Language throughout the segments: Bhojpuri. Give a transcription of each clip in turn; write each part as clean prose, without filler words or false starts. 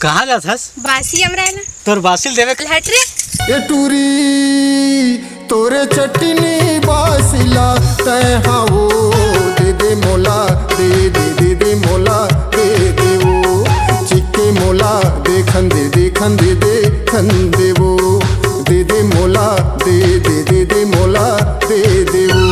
कहाँ जाथस? बासी अमराला तोर बासिल देवे हट रे। ए टूरी तोरे चटनी बासिला तय हाओ दे दे मोला दे दे दे दे मोला दे दे वो चिक्के मोला देखन दे देखन दे देखन दे वो दे दे मोला दे दे दे दे मोला दे दे वो।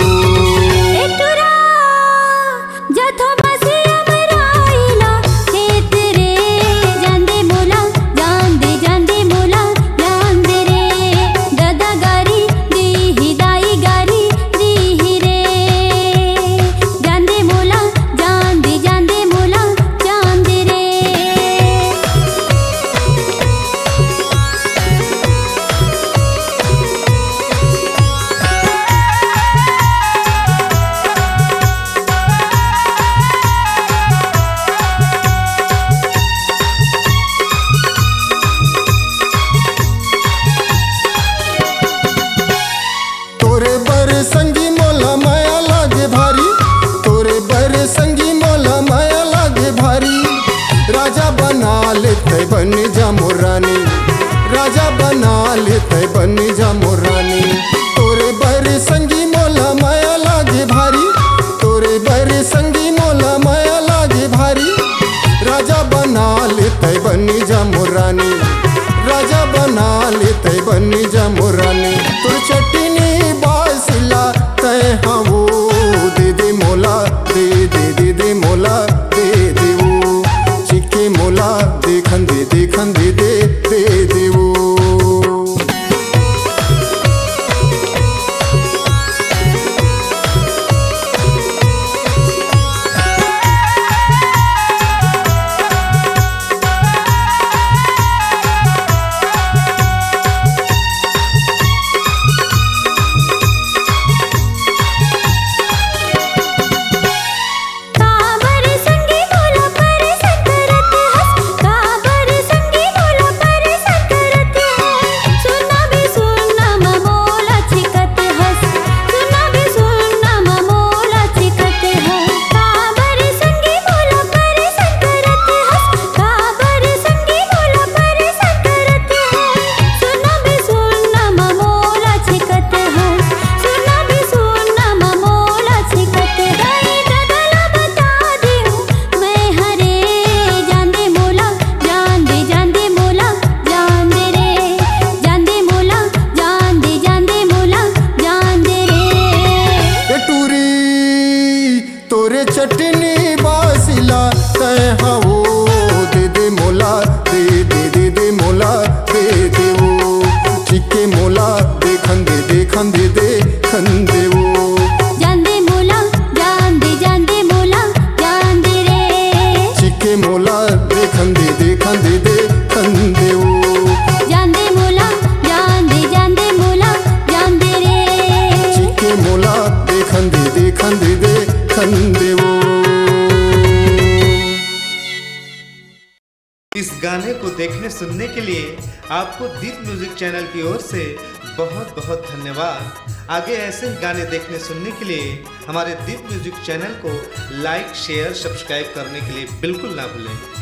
संगी मोला माया लागे भारी तोरे बर संगी मोला माया लागे भारी राजा बना लेते बन जा मोरानी राजा बना लेते बन जा मोरानी तोरे बर संगी मोला माया लागे भारी तोरे बर संगी मोला माया लागे भारी राजा बना लेते बन जा मोरानी राजा बना लेते बन जा मोरानी तोर चटनी बासिला तय हाओ दे दे मोला दे दे दे दे मोला दे दे वो चिक्के मोला देखन दे देखन दे दे दे दे वो। तोरे चटनी बासिला तय हाओ दे दे मोला दे दे दे दे मोला दे दे वो चिक्के मोला देखन दे देखन दे देखन दे वो। जान दे मोला जान दे मोला जान दे रे चिक्के मोला देखन दे देखन दे देखन दे वो। जान दे मोला जान दे मोला जान दे रे चिक्के मोला देखन दे देखन दे देखन दे वो। इस गाने को देखने सुनने के लिए आपको दीप म्यूजिक चैनल की ओर से बहुत बहुत धन्यवाद। आगे ऐसे ही गाने देखने सुनने के लिए हमारे दीप म्यूजिक चैनल को लाइक शेयर सब्सक्राइब करने के लिए बिल्कुल ना भूलें।